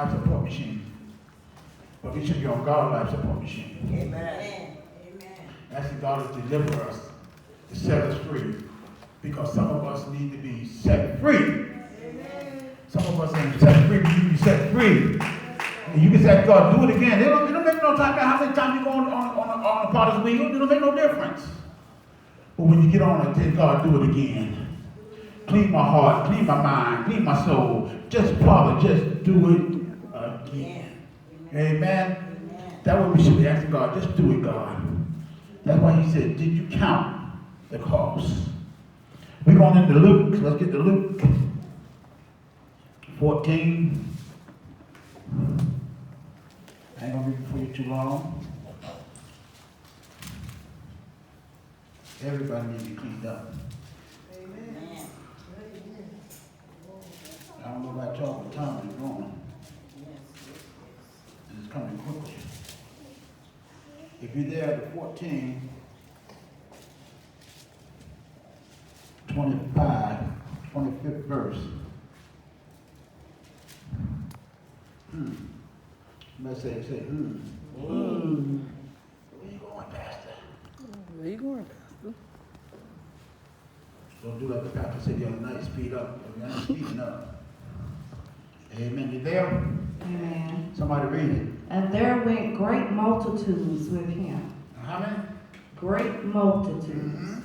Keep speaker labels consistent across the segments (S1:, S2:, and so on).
S1: life support machine. But we should be on God's life support machine.
S2: Amen.
S1: Asking God to deliver us, to set us free. Because some of us need to be set free. Amen. Some of us ain't set free, you need to be set free. And you can say, God, do it again. It don't make no time how many times you go on the potter's wheel. It don't make no difference. But when you get on it, tell God, do it again. Clean my heart, clean my mind, clean my soul. Just, Father, just do it again. Amen. Amen. That's what we should be asking God. Just do it, God. That's why he said, did you count the cost? We're going into Luke. Let's get to Luke 14. I ain't going to read it for you too long. Everybody needs to be cleaned up. Amen. I don't know about y'all, but time is going. It's coming quickly. If you're there at the 14, 25th verse. Let's say, Where you going, Pastor?
S3: Where you going, Pastor?
S1: Don't do like the pastor said the other night, speed up. You're not speeding up. Amen. You there?
S4: Amen.
S1: Somebody read it.
S4: And there went great multitudes with him.
S1: How many?
S4: Great multitudes.
S1: Mm-hmm.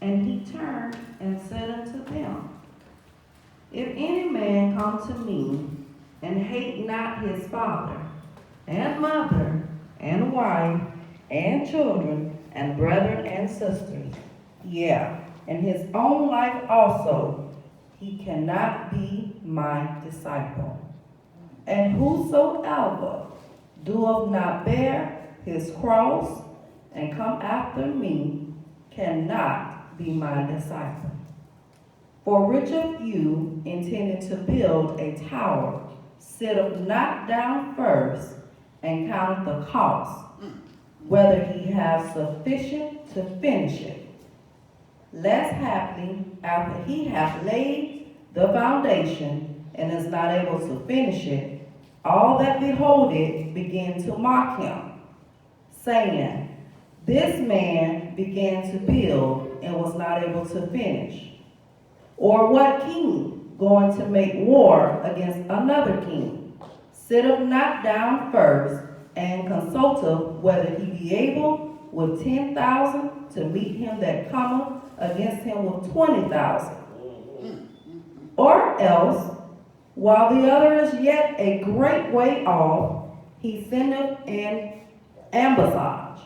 S4: And he turned and said unto them, If any man come to me, and hate not his father, and mother, and wife, and children, and brethren, and sisters, and his own life also, he cannot be my disciple. And whosoever doeth not bear his cross, and come after me, cannot be my disciple. For which of you, intending to build a tower, sitteth not down first, and counteth the cost, whether he have sufficient to finish it? Lest haply, after he hath laid the foundation, and is not able to finish it, all that behold it begin to mock him, saying, This man began to build, and was not able to finish. Or what king, going to make war against another king, sitteth not down first, and consulteth whether he be able with 10,000 to meet him that cometh against him with 20,000? Or else, while the other is yet a great way off, he sendeth an ambassage,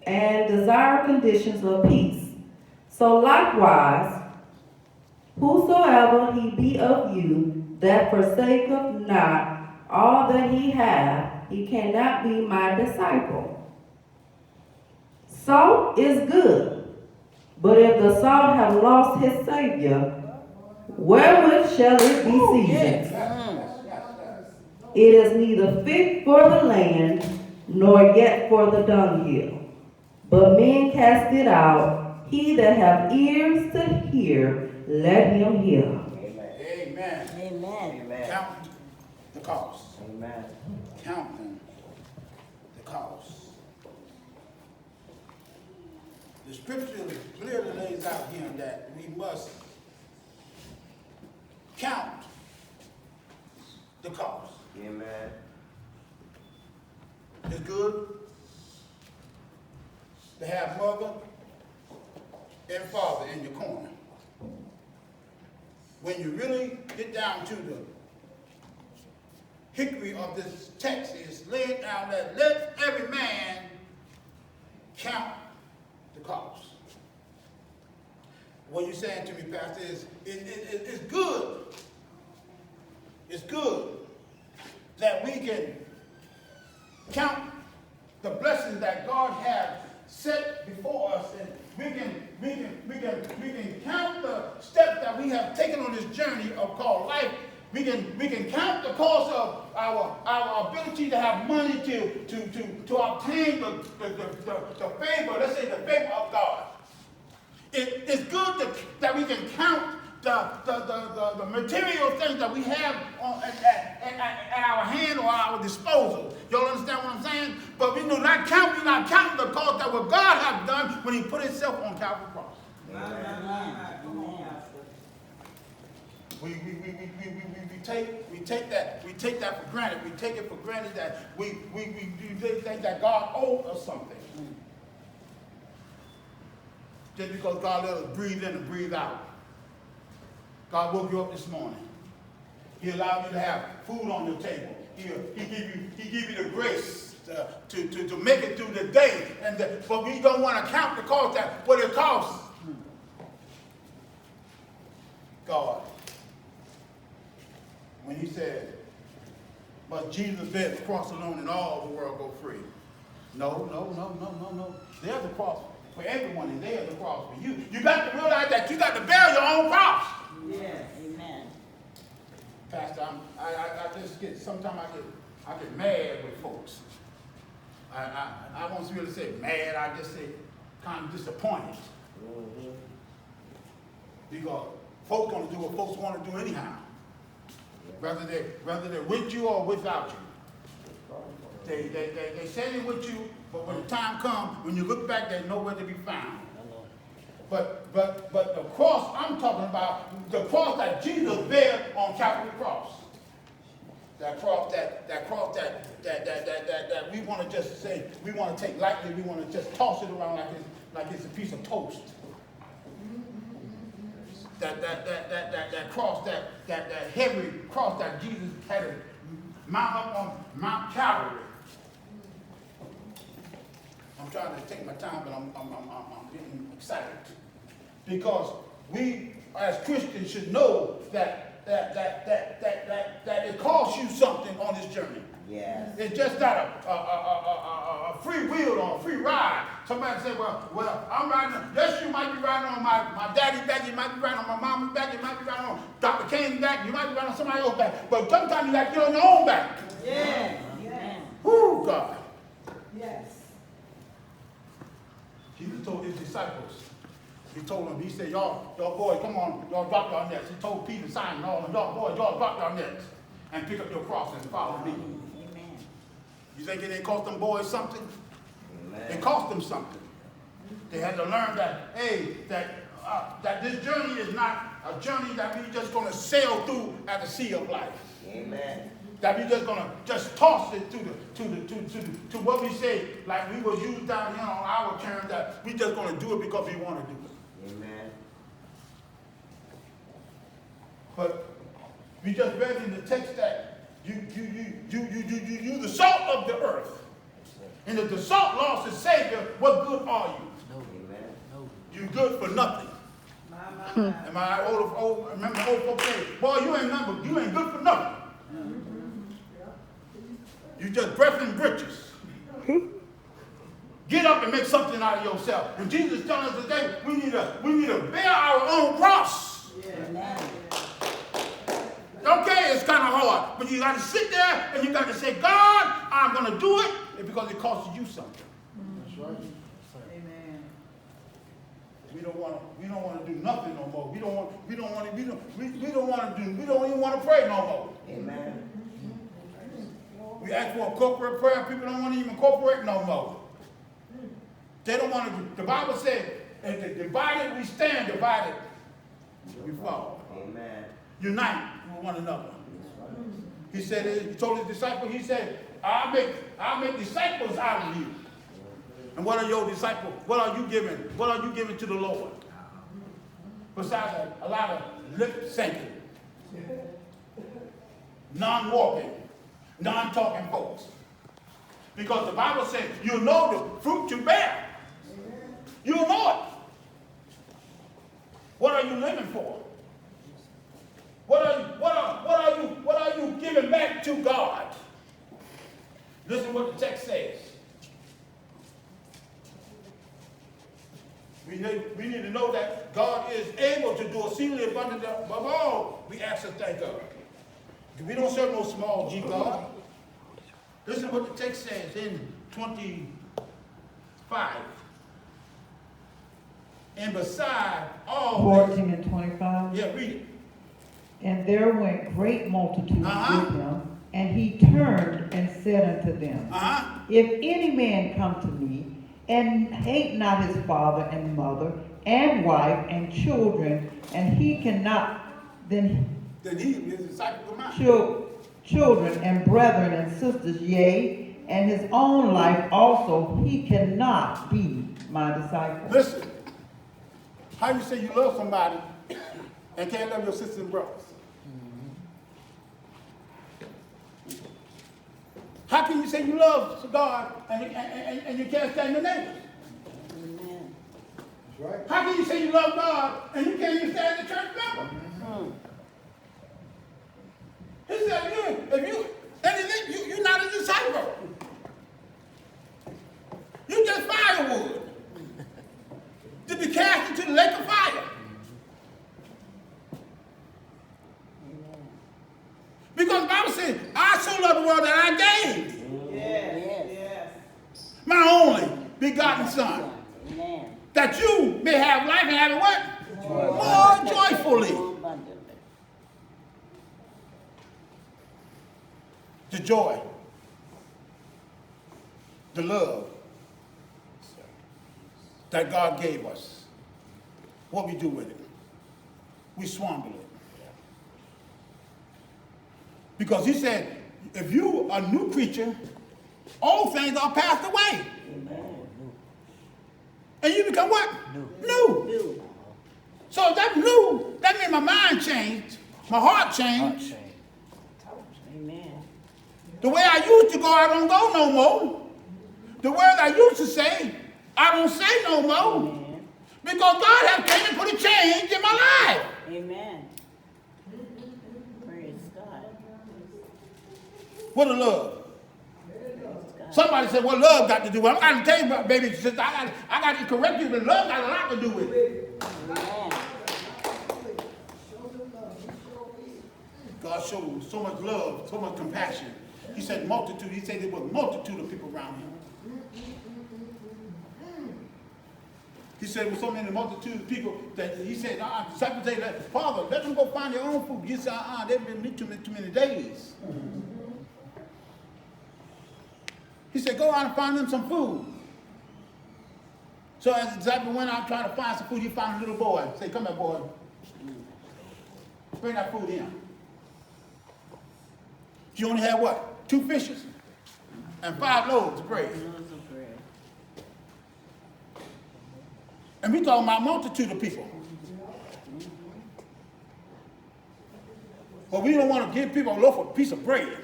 S4: and desire conditions of peace. So likewise, whosoever he be of you that forsaketh not all that he hath, he cannot be my disciple. Salt is good, but if the salt have lost his Savior, wherewith shall it be seasoned? It is neither fit for the land, nor yet for the dunghill. But men cast it out. He that hath ears to hear, let him hear.
S1: Amen.
S2: Amen.
S1: Count the cost.
S2: Amen.
S1: Counting the cost. The scripture clearly lays out here that we must count the cost.
S2: Amen.
S1: It's good to have mother and father in your corner. When you really get down to the hickory of this text, it's laid down that let every man count the cost. What you're saying to me, Pastor, is it's good. It's good that we can count the blessings that God has set before us, and we can count the steps that we have taken on this journey of called life. We can count the cost of our ability to have money to obtain the favor, let's say the favor of God. It's good that we can count the material things that we have at our hand or our disposal. Y'all understand what I'm saying? But we do not count, we're not counting the cost that what God has done when he put himself on Calvary's cross. We take that for granted. We take it for granted that we think that God owed us something. Just because God let us breathe in and breathe out. God woke you up this morning. He allowed you to have food on your table. He give you the grace to make it through the day. But we don't want to count the cost that what it costs. God. When he said, but Jesus bear the cross alone and all the world go free. No. There's a cross for everyone, and there's a cross for you. You got to realize that you got to bear your own cross.
S2: Yes, amen.
S1: Pastor, I just get, sometimes I get mad with folks. I won't really say mad, I just say kind of disappointed. Because folks gonna do what folks want to do anyhow. Whether they're with you or without you. They say they're with you, but when the time comes, when you look back, they're nowhere to be found. But the cross I'm talking about, the cross that Jesus bear on Calvary's cross. That cross that we want to just say, we want to take lightly, we want to just toss it around like it's a piece of toast. That cross, that heavy cross that Jesus had to mount up on Mount Calvary. I'm trying to take my time, but I'm getting excited because we as Christians should know that it costs you something on this journey.
S2: Yes.
S1: It's just not a free wheel or a free ride. Somebody say, well, I'm riding. Yes, you might be riding on my daddy's back. You might be riding on my mama's back. You might be riding on Dr. King's back. You might be riding on somebody else's back. But sometimes you got to get on your own back.
S2: Yes. Yes.
S1: Whoo, God.
S2: Yes.
S1: Jesus told his disciples. He told them, he said, y'all boys, come on, y'all drop your nets. He told Peter, Simon, all of y'all boys, y'all drop your nets and pick up your cross and follow me.
S2: Amen.
S1: You think it didn't cost them boys something?
S2: Amen.
S1: It cost them something. They had to learn that, hey, that this journey is not a journey that we just going to sail through at the sea of life.
S2: Amen.
S1: That we just going to just toss it to what we say, like we will use down here on our term, that we just going to do it because we want to do it.
S2: Amen.
S1: But we just read in the text that you the salt of the earth. And if the salt lost its savior, what good are you?
S2: Amen.
S1: You good for nothing. Am I old? Remember old folks say, boy, you ain't good for nothing. You just breath and britches. Get up and make something out of yourself. And Jesus is telling us today, we need to bear our own cross.
S2: Amen.
S1: Okay, it's kind of hard, but you got to sit there and you got to say, God, I'm going to do it because it costs you something. That's right.
S2: Amen.
S1: We don't want to do nothing no more. We don't even want to pray no more.
S2: Amen.
S1: We ask for a corporate prayer, people don't want to even incorporate no more. They don't want to. The Bible said, if divided we stand, divided we fall.
S2: Amen.
S1: Unite with one another. He said, he told his disciples, he said, I'll make disciples out of you. And what are your disciples? What are you giving? What are you giving to the Lord? Besides a lot of lip syncing, non-walking, non-talking folks. Because the Bible says you know the fruit you bear. You know it. What are you living for? What are you giving back to God? Listen what the text says. We need to know that God is able to do exceedingly abundantly above all we ask or think of. We don't serve no small G God. Listen what the text says in 25. And beside all
S5: 14 and 25.
S1: this, yeah, read it.
S5: And there went great multitudes
S1: Uh-huh.
S5: with him, and he turned and said unto them, If any man come to me, and hate not his father and mother, and wife, and children, and he cannot, then
S1: Then he, his disciples come out.
S5: children and brethren and sisters, yea, and his own life also, he cannot be my disciple.
S1: Listen, how you say you love somebody and can't love your sisters and brothers? How can you say you love God and you can't stand your neighbors?
S2: Amen.
S1: How can you say you love God and you can't even stand the church member? He said, you're not a disciple. You just firewood to be cast into the lake of fire. Because the Bible says, I so love the world that I gave
S2: Yes.
S1: my only begotten Son,
S2: Amen.
S1: that you may have life and have it what? More joyfully.
S2: More abundantly.
S1: The joy, the love that God gave us. What we do with it? We swamble it. Because he said, if you are a new creature, all things are passed away.
S2: Amen.
S1: And you become what? New.
S2: New.
S1: So if that's new, that means my mind changed, my heart changed.
S2: Amen.
S1: The way I used to go, I don't go no more. The words I used to say, I don't say no more.
S2: Amen.
S1: Because God has came and put a change in my life.
S2: Amen. Praise God.
S1: What a love.
S2: Praise God.
S1: Somebody said, what love got to do with it? I'm trying to tell you, baby, sister, I got to correct you, but love got a lot to do with it.
S2: Amen.
S1: God showed so much love, so much compassion. He said multitude. He said there was a multitude of people around him. He said with so many multitude of people that he said, disciples say, Father, let them go find their own food. He said, they've been with too many days. He said, go out and find them some food. So as the disciple went out trying to find some food, he found a little boy. Say, come here, boy. Bring that food in. You only had what? 2 fishes and 5 loaves of bread.
S2: Loaves of bread.
S1: And we talking about a multitude of people. But we don't want to give people a loaf of a piece of bread.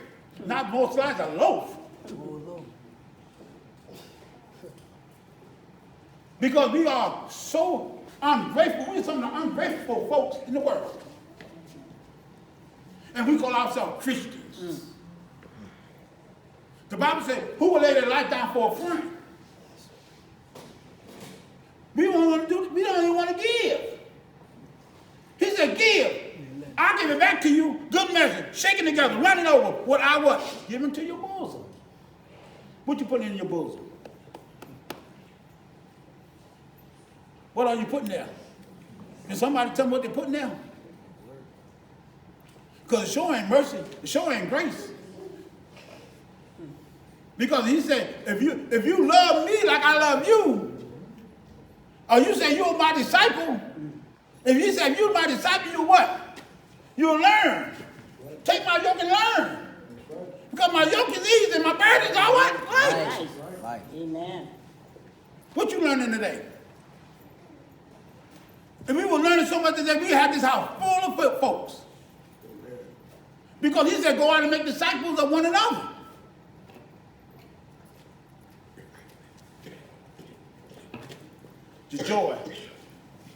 S1: Not most times a loaf. Because we are so ungrateful. We're some of the ungrateful folks in the world. And we call ourselves Christians. The Bible says, who will lay their life down for a friend? We don't want to do. We don't even want to give. He said, give. I'll give it back to you. Good measure. Shaking together. Running over. What I what? Give it to your bosom. What you putting in your bosom? What are you putting there? Can somebody tell me what they're putting there? Because it sure ain't mercy. It sure ain't grace. Because he said, if you love me like I love you, or you say you're my disciple, if you say you're my disciple, you what? You'll learn. Take my yoke and learn. Because my yoke is easy and my burdens are what? Light.
S2: Right. Amen.
S1: What you learning today? And we were learning so much today, we had this house full of folks. Because he said, go out and make disciples of one another. The joy.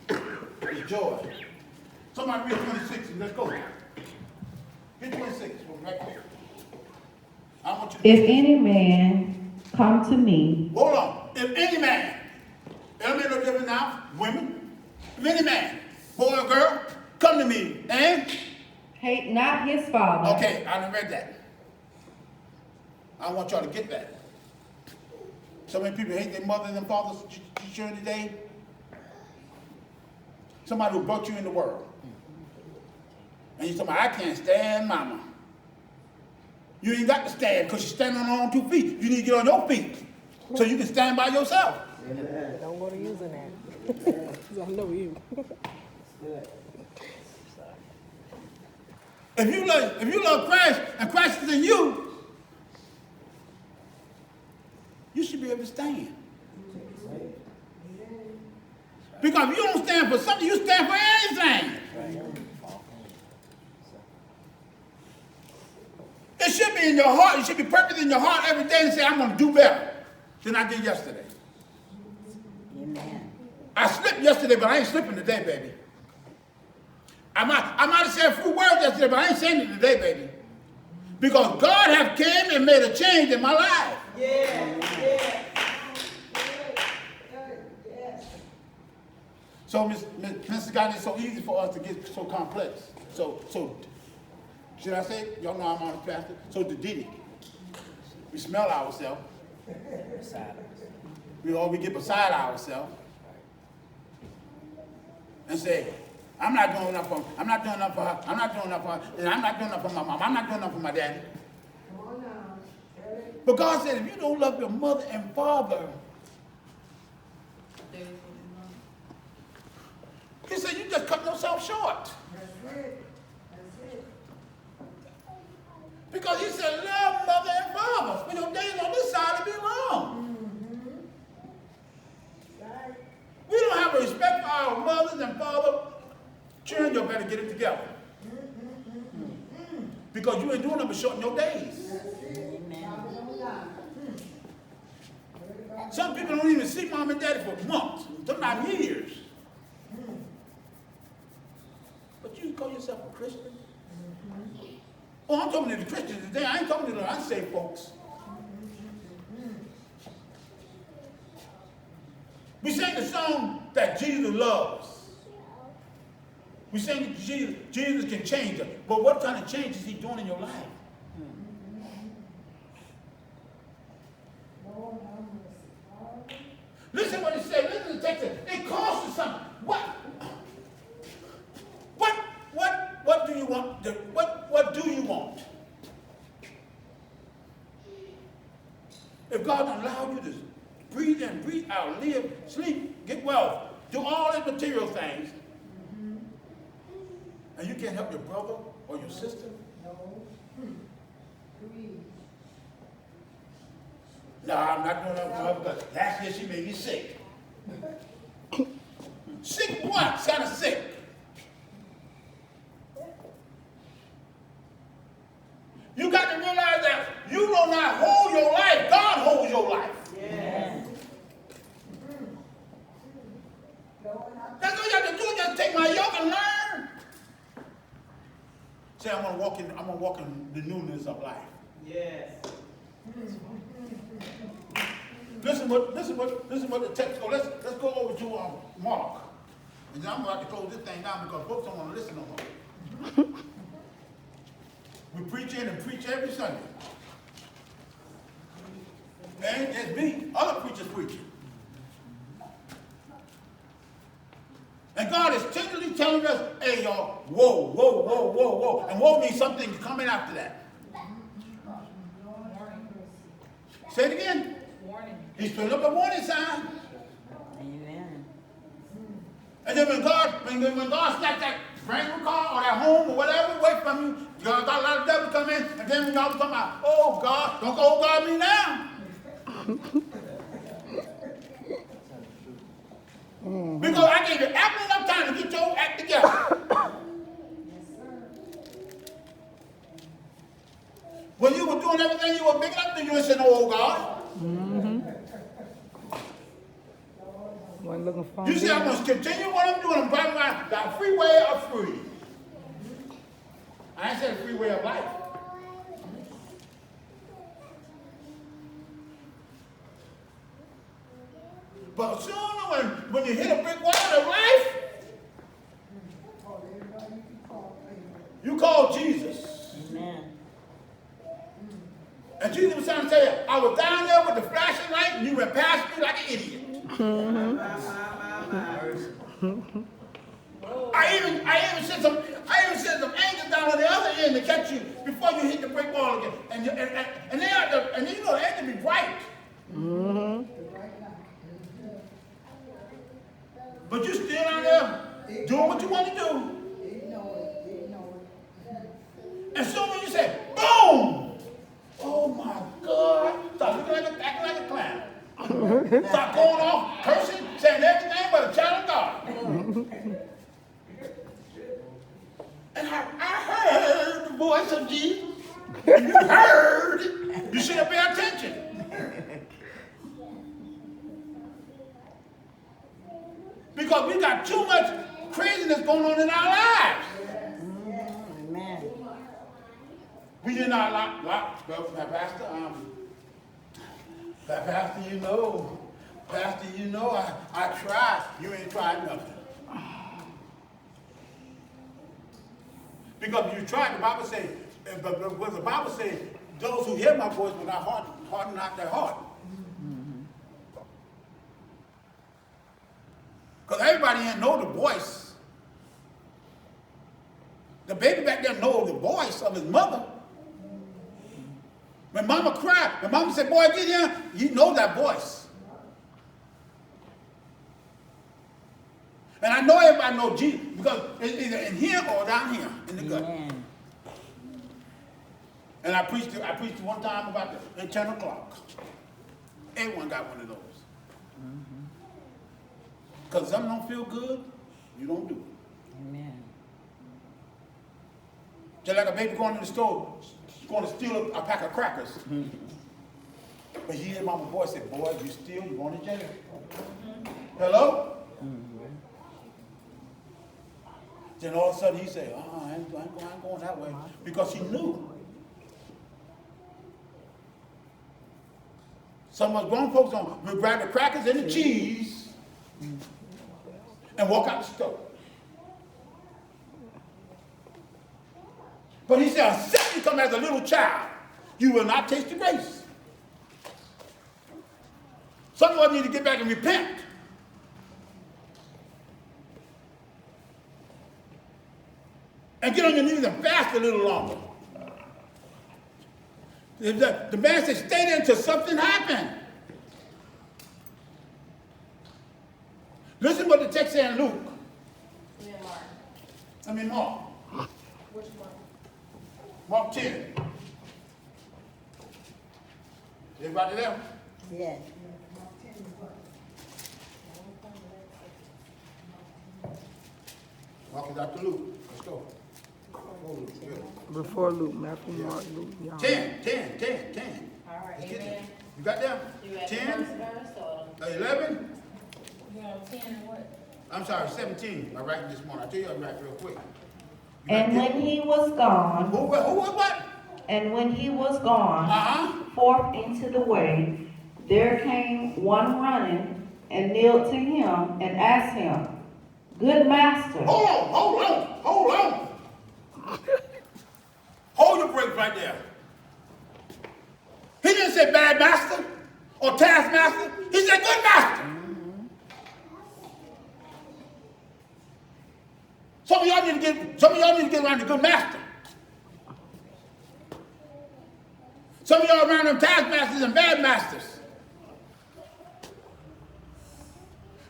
S1: The joy. Somebody read 26 and let's go. Get 26. Right there. I want you to
S4: If any man come to me,
S1: hold on. If any man, it'll make no difference now, women. If any man, boy or girl, come to me and
S4: hate not his father.
S1: okay, I done read that. I want y'all to get that. So many people hate their mothers and fathers today.
S6: Somebody who brought you in the world. And you tell me, I can't stand mama. You ain't got to stand because you're standing on your own 2 feet. You need to get on your feet so you can stand by yourself.
S3: Don't go to using that. 'Cause I know you.
S6: If you love Christ and Christ is in you, you should be able to stand. Because if you don't stand for something, you stand for anything. It should be in your heart. It should be purpose in your heart every day and say, I'm going to do better than I did yesterday.
S2: Amen.
S6: I slipped yesterday, but I ain't slipping today, baby. I might have said a few words yesterday, but I ain't saying it today, baby. Because God have came and made a change in my life. So, Mr. God, it's so easy for us to get so complex. So should I say? Y'all know I'm on the pastor. So the ditty. We smell ourselves. We get beside ourselves. And say, I'm not doing enough for her. I'm not doing enough for her. I'm not doing enough for her. And I'm not doing enough for my mom. I'm not doing enough for my daddy. But God said, if you don't love your mother and father, He said, you just cut yourself short.
S7: That's it.
S6: Because He said, love mother and father. For your days on this side to be long. We don't have respect for our mothers and fathers. Children, you better get it together. Because you ain't doing nothing but shorten your days. Some people don't even see mom and daddy for months, sometimes years. But you call yourself a Christian? Oh, I'm talking to the Christians today. I ain't talking to the unsaved folks. We sing the song that Jesus loves. We sing that Jesus can change us. But what kind of change is He doing in your life? Listen what it says. Listen to the text. It costs us something. What do you want? What do you want? If God allowed you to breathe in, breathe out, live, sleep, get wealth, do all these material things, and you can't help your brother or your sister? No, I'm not doing that for her because last year she made me sick. Sick what? Kind of sick. You got to realize that you do not hold your life. God holds your life.
S2: Yes.
S6: That's all you have to do. Just take my yoke and learn. Say, I'm gonna walk in the newness of life.
S7: Yes.
S6: Listen what the text goes. Let's go over to Mark. And then I'm about to close this thing down because folks don't want to listen no more. We preach in and preach every Sunday. And it's me, other preachers preaching. And God is tenderly telling us, hey y'all, whoa, whoa, whoa, whoa, whoa. And whoa means something coming after that. Say it again.
S7: Warning.
S6: He's putting up a warning sign.
S2: Amen.
S6: And then when God snatched that brand new car or that home or whatever away from you, God got a lot of devils come in, and then when y'all talking about, oh God, don't go oh God me now. Because I gave you ample enough time to get your act together. When you were doing everything you were big enough to, you didn't say no, oh God.
S3: Wasn't looking for
S6: You say, I'm going to continue what I'm doing. I'm driving around the freeway of free. I ain't said the freeway of life. But sooner when you hit a brick wall of life, you call Jesus.
S2: Amen.
S6: And Jesus was trying to tell you, I was down there with the flashing light and you went past me like an idiot. in to catch you before you hit the brick wall again. And they are the, and you know they have to be bright. But you still out there doing what you want to do. And so when you say, boom, oh my God, start looking like acting like a clown. Start going off, cursing, saying everything but a child of God. And I heard the voice of Jesus. And you heard it, you should have paid attention. Because we got too much craziness going on in our lives.
S2: Amen.
S6: We did not lock Pastor, Pastor, you know, I tried. You ain't tried nothing. Because if you tried, the Bible says, but what the Bible says, those who hear my voice will not harden not their heart. Because everybody didn't know the voice. The baby back there knows the voice of his mother. When mama cried, when mama said, boy, get here, you know that voice. And I know everybody knows Jesus because it's either in here or down here in the gut.
S2: Amen.
S6: And I preached one time about the eternal clock. Everyone got one of those. Because something don't feel good, you don't do it.
S2: Amen.
S6: Just like a baby going to the store, going to steal a pack of crackers. But he hear mama's voice say, boy, if you steal, you're going to jail. Hello? Then all of a sudden he said, I ain't going that way. Because he knew. Some of us grown folks will grab the crackers and the cheese and walk out the store. But he said, except you come as a little child, you will not taste the grace. Some of us need to get back and repent. And get on your knees and fast a little longer. The man said, stay there until something happened. Listen what the text says in Luke. Mark.
S3: Which one?
S6: Mark 10. Everybody there?
S2: Yes.
S6: Mark is after Luke. Let's go.
S3: Before Luke, Matthew, Mark, Luke, John.
S6: 10.
S7: All right,
S6: Let's get
S7: amen.
S6: there. You got there?
S7: You at the
S6: 10,
S7: first verse or
S6: 11.
S7: you on 10 and what?
S6: I'm sorry, 17. I write it this morning. I tell you, I write real quick.
S4: And when he was gone,
S6: Who was what?
S4: and when he was gone
S6: Uh-huh.
S4: forth into the way, there came one running and kneeled to him and asked him, Good master.
S6: Hold on. Hold your brakes right there. He didn't say bad master or taskmaster. He said good master. Some of y'all need to get around the good master. Some of y'all around them taskmasters and bad masters.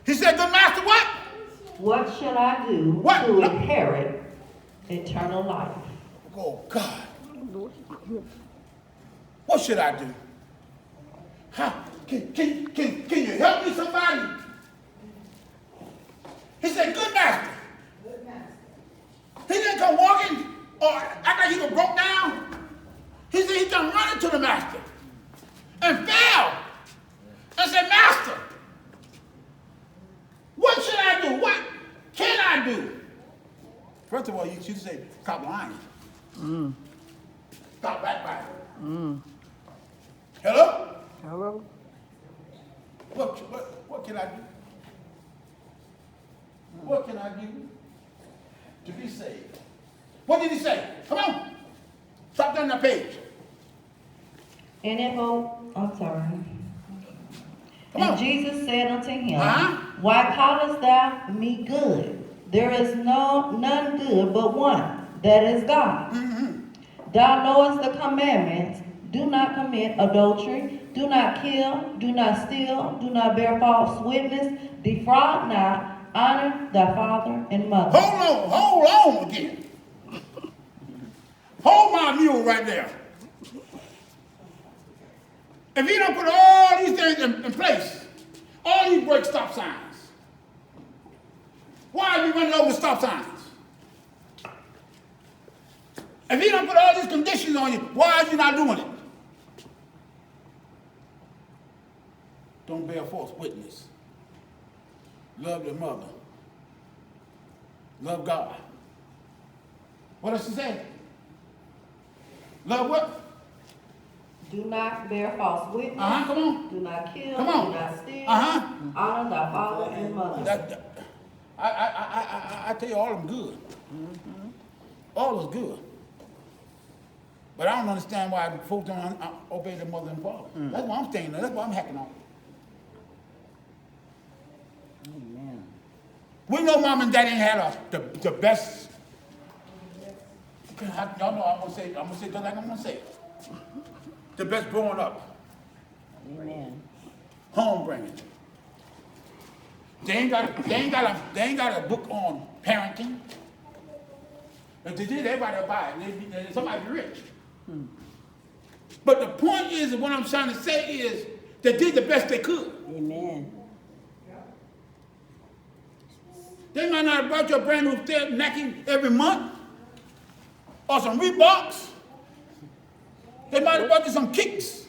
S6: He said, good master, what?
S4: What shall I do
S6: What?
S4: to inherit eternal life?
S6: Oh, God. What should I do? Huh? Can you help me, somebody? He said, good master. He didn't come walking or act like he was broke down. He said he come running to the master and fell and said, Master, what should I do? What can I do? First of all, you should say, stop lying. Stop backbiting. Hello?
S3: Hello?
S6: What can I do? What can I do to be saved? What did he say? Come on. Stop down that page.
S4: And it will, I'm sorry.
S6: Come
S4: And
S6: on.
S4: Jesus said unto him,
S6: Uh-huh.
S4: Why callest thou me good? There is none good but one, that is God. Thou knowest the commandments. Do not commit adultery. Do not kill. Do not steal. Do not bear false witness. Defraud not. Honor thy father and mother.
S6: Hold on again. Hold my mule right there. If he don't put all these things in place, all these break stop signs, why are you running over stop signs? If he don't put all these conditions on you, why are you not doing it? Don't bear false witness. Love your mother. Love God. What does she say? Love what?
S4: Do not bear false witness.
S6: Come on.
S4: Do not kill.
S6: Come on.
S4: Do not steal.
S6: Uh-huh.
S4: Honor thy father and mother.
S6: I tell you, all of them good. Mm-hmm. All is good. But I don't understand why folks don't obey their mother and father. That's why I'm staying there. That's why I'm hacking on.
S2: Amen.
S6: We know mom and daddy ain't had the best. Y'all know I'm gonna say just like I'm gonna say it. The best growing up.
S2: Amen.
S6: Home bringing. They ain't got a book on parenting. If they did, everybody would buy it. Somebody be rich. But the point is, what I'm trying to say is, they did the best they could.
S2: Amen.
S6: They might not have bought you a brand new napkin every month, or some Reeboks. They might have bought you some Kicks,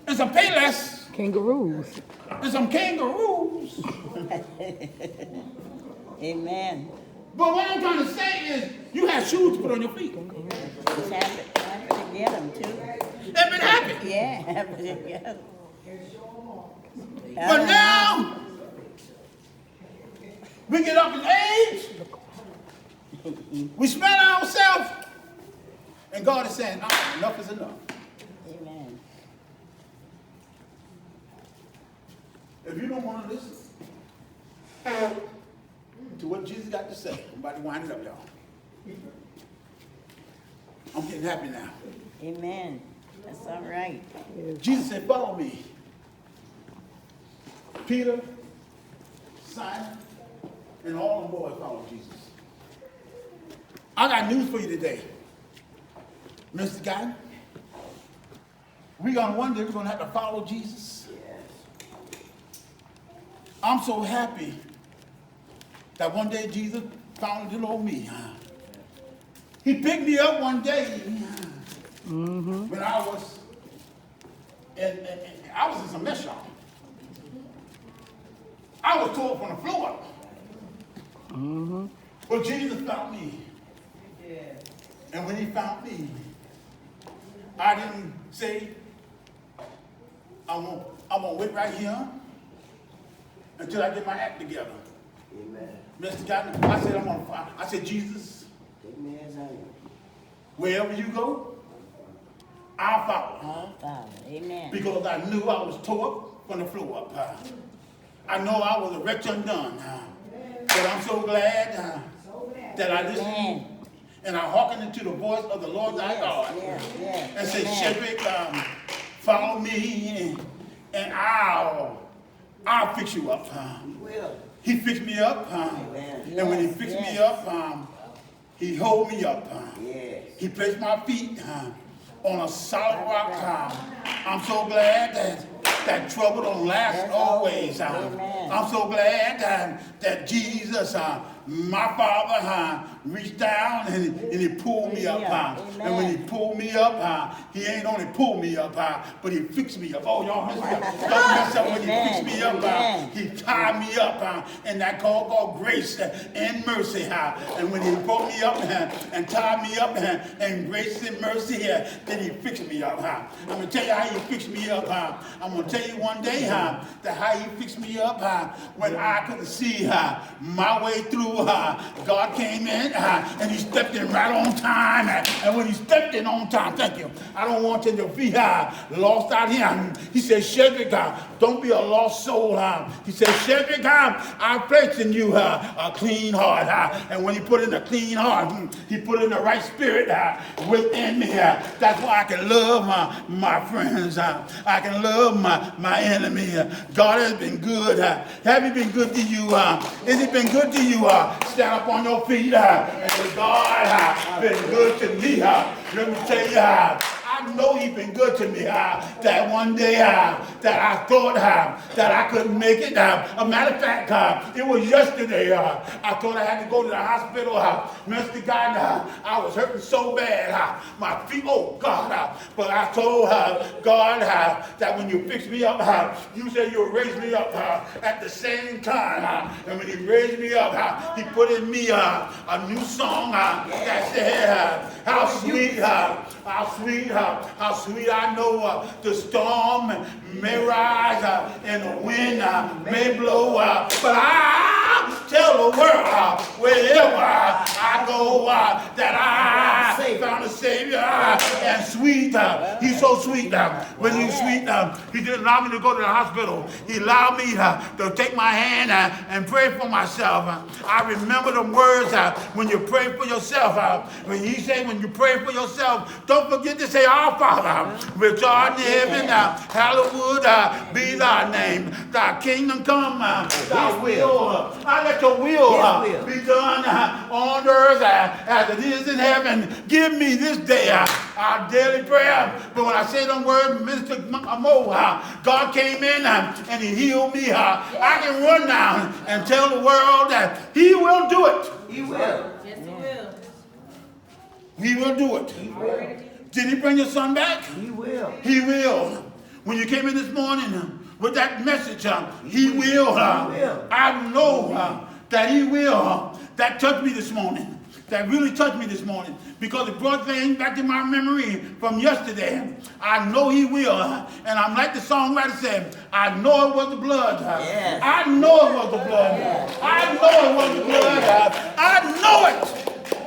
S6: and some Payless,
S3: Kangaroos.
S6: and some Kangaroos.
S2: Amen.
S6: But what I'm trying to say is, you had shoes to put on your feet.
S2: It's happy to get them too.
S6: They've been happy.
S2: Yeah, happy to get them.
S6: But now, we get up in age, we smell ourselves, and God is saying, enough is enough.
S2: Amen.
S6: If you don't want to listen to what Jesus got to say, I'm about to wind it up, y'all. I'm getting happy now.
S2: Amen. That's all right.
S6: Jesus said, follow me. Peter, Simon, and all the boys followed Jesus. I got news for you today. Mr. Guy, one day we're going to have to follow Jesus. I'm so happy that one day Jesus found little old me. He picked me up one day when I was in some mess shop. I was tore from the floor up. But Jesus found me. And when he found me, I didn't say, I'm gonna wait right here until I get my act together.
S8: Amen.
S6: Mr. God, I said, Jesus,
S2: Amen.
S6: wherever you go, I'll follow.
S2: All Father. Amen.
S6: Because I knew I was tore up from the floor up. I know I was a wretch undone. But I'm so glad that I listened.
S2: Amen.
S6: And I hearkened into the voice of the Lord thy God.
S2: Yes.
S6: And said,
S2: Amen.
S6: Shedrick, follow me and I'll fix you up. He fixed me up. And when he fixed me up, he hold me up. He placed my feet on a solid rock. I'm so glad that trouble don't last always. I'm so glad that Jesus, my Father, reached down and he pulled me up. And when he pulled me up, he ain't only pulled me up, but he fixed me up. Oh, y'all messed up. Y'all messed up when he fixed me up. He tied me up in that called grace and mercy. And when he brought me up and tied me up in grace and mercy, then he fixed me up. I'm going to tell you how he fixed me up. I'm going to tell you one day that how he fixed me up when I couldn't see my way through. God came in and he stepped in right on time. And when he stepped in on time, thank you, I don't want you to be lost out here. He said, Shadrach, don't be a lost soul. He said, Shadrach, I placed in you a clean heart. And when he put in a clean heart, he put in the right spirit within me. That's why I can love my friends. I can love my enemy. God has been good. Have he been good to you? Has he been good to you? Stand up on your feet and say, God has been good to me. Let me tell you, I know he's been good to me. That one day that I thought that I couldn't make it. A matter of fact, it was yesterday. I thought I had to go to the hospital. Mr. God, I was hurting so bad. My feet, oh God. But I told God that when you fix me up, you said you'll raise me up at the same time. And when he raised me up, he put in me a new song that said, how sweet I know the storm may rise and the wind may blow, but I tell the world wherever I go that I found a Savior and sweet. He's so sweet. When he's sweet, he didn't allow me to go to the hospital. He allowed me to take my hand and pray for myself. I remember the words when you pray for yourself. When he said when you pray for yourself, don't forget to say, Our Father, which art in heaven, hallowed be thy name. Thy kingdom come, thy will. I let your will be done on earth as it is in heaven. Give me this day our daily prayer. But when I say them words, Minister Mo, God came in and he healed me. I can run down and tell the world that he will do it.
S2: He will.
S7: Yes, he will.
S6: He will do it.
S2: He will.
S6: Did he bring your son back?
S2: He will.
S6: He will. When you came in this morning with that message, he will. I know that he will. That touched me this morning. That really touched me this morning because it brought things back to my memory from yesterday. I know he will. And I'm like the songwriter said, I know it was the blood.
S2: Yes.
S6: I know it was the blood.
S2: Yes.
S6: I know it was the blood. I know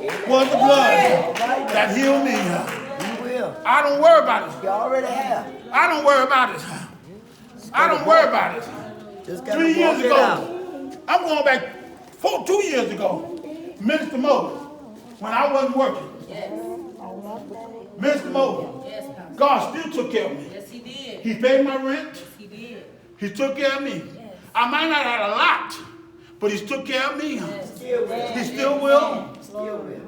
S6: it was the blood that healed me.
S2: He will.
S6: I don't worry about it.
S2: You already have.
S6: I don't worry about it. I don't worry about it.
S2: Just gotta
S6: 3 years
S2: walk it
S6: ago,
S2: out.
S6: I'm going back 2 years ago, Minister Mo, when I wasn't working.
S7: Yes.
S6: Minister Mo,
S7: Yes, Pastor.
S6: God still took care of me.
S7: Yes, he did.
S6: He paid my rent.
S7: Yes, he did.
S6: He took care of me.
S7: Yes.
S6: I might not have a lot, but he took care of me.
S7: Yes.
S6: He still will.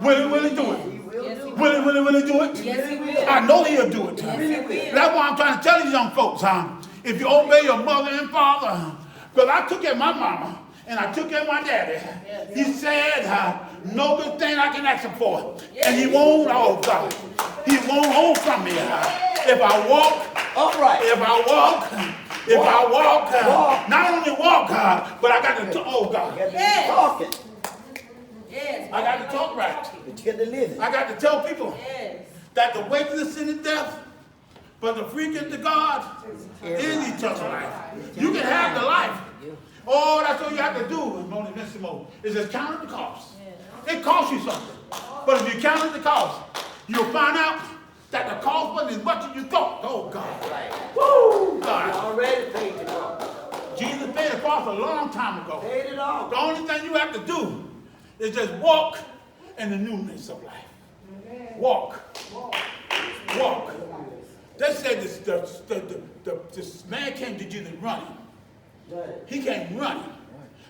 S6: Will he do it?
S7: Yes, he will.
S6: Will he do it?
S7: Yes, he will.
S6: I know he'll do it.
S7: Yes, he will.
S6: That's why I'm trying to tell these young folks, if you obey your mother and father, because I took care of my mama and I took care of my daddy. He said, no good thing I can ask him for. And he won't, oh God, he won't hold from me. If I walk,
S2: Upright.
S6: if I walk, not only walk, but I got to, oh God,
S7: Yes.
S2: Talking.
S7: Yes.
S6: I got to talk right.
S2: But you got to live it.
S6: I got to tell people
S7: Yes.
S6: that the wages of sin is death, but the free gift of God is eternal life. You can have the life. Oh, that's all you have to do, is just count the cost. It costs you something. But if you count the cost, you'll find out that the cost wasn't as much as you thought. Oh, God. Woo! God.
S2: Already paid it all.
S6: Jesus paid the cost a long time ago.
S2: Paid it all.
S6: The only thing you have to do is just walk in the newness of life. Walk. Walk. They said this man came to Jesus running. He came running.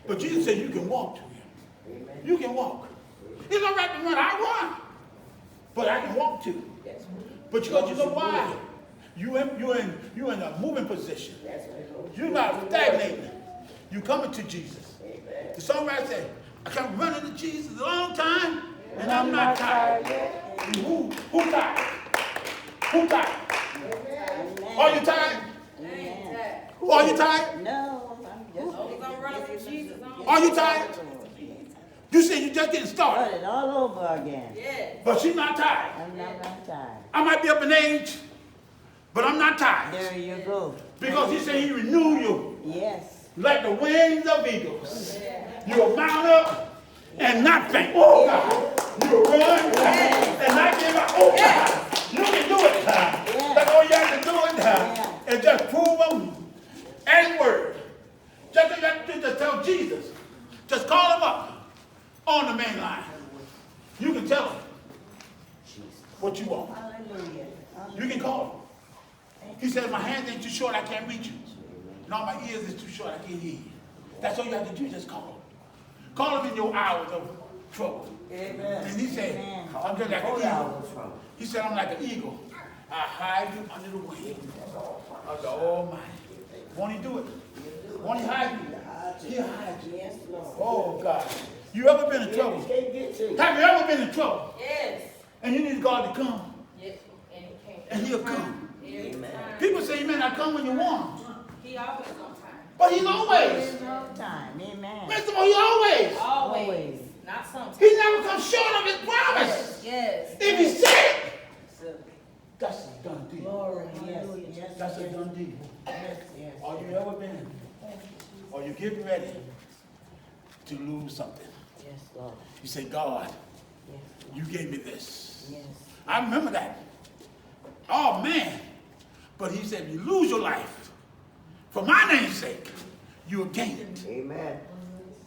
S6: But Jesus said you can walk to him. You can walk. It's all right to run. I run. But I can walk too. But you know why? You're in a moving position. You're not stagnating. You're coming to Jesus. The songwriter said, I can run into Jesus a long time, and I'm not tired. Who tired? Who tired? Are you tired? Are you tired?
S2: No, I'm just.
S7: I'm running for Jesus.
S6: Are you tired? You said you just getting started,
S2: Start it all over again.
S7: Yes.
S6: but she's not tired.
S2: I'm not tired.
S6: I might be up in age, but I'm not tired.
S2: There you go.
S6: Because he said he renew you
S2: Yes.
S6: like the wings of eagles. You'll mount up and not faint. Oh God. You'll can tell him what you want.
S2: Hallelujah.
S6: You can call him. He said, my hands ain't too short, I can't reach you. And all my ears is too short, I can't hear you. That's all you have to do, just call him. Call him in your hours of trouble.
S2: Amen.
S6: And he said,
S2: Amen.
S6: I'm just like an
S2: Hold
S6: eagle.
S2: out.
S6: He said, I'm like an eagle. I hide you under the wing of the Almighty. Won't he do it? Won't he hide you? He'll hide you.
S2: Yes, Lord.
S6: Oh, God. You ever been in trouble?
S2: Can't get you.
S6: Have you ever been in trouble?
S7: Yes.
S6: And you need God to come,
S7: Yes. And he came.
S6: and he'll come.
S7: Every time.
S6: People say he may not come when you want him,
S7: He always on time.
S6: but he's always.
S2: No time. Amen.
S6: First of all, he always.
S7: Always. Not sometimes.
S6: He never comes short of his promise.
S7: Yes.
S6: If he said it, that's a done deal.
S2: Glory. Yes. Yes.
S6: That's a done deal.
S2: Yes. Yes.
S6: Are you ever been? Or you getting ready to lose something?
S2: Yes, Lord.
S6: You say, God,
S2: Yes.
S6: you gave me this.
S2: Yes.
S6: I remember that. Oh, man. But he said, if you lose your life, for my name's sake, you'll gain it.
S2: Amen.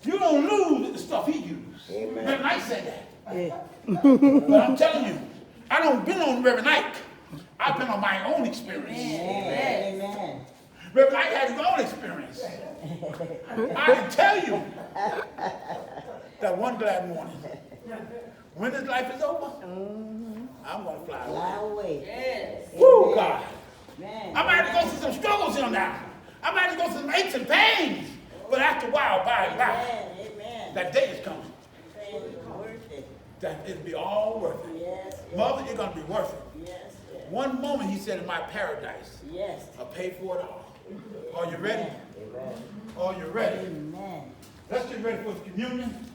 S6: You don't lose the stuff he used.
S2: Amen.
S6: Reverend Knight said that.
S2: Yeah.
S6: But I'm telling you, I don't been on Reverend Knight. I've been on my own experience.
S2: Amen. Amen.
S6: Reverend Knight had his own experience. I can tell you that one glad morning, when this life is over, I'm going to fly away.
S2: Fly away.
S7: Yes.
S6: Woo, God.
S2: Man.
S6: I might have to go through some struggles here now. I might have to go through some aches and pains. But after a while, by and by,
S2: Amen. Amen.
S6: that day is coming.
S2: It's worth it.
S6: That it'll be all worth it.
S2: Yes. Yes.
S6: Mother, you're going to be worth it.
S2: Yes. Yes.
S6: One moment, he said, in my paradise,
S2: Yes.
S6: I'll pay for it all. Are you ready?
S2: Amen.
S6: Are you ready?
S2: Amen.
S6: Let's get ready for the communion.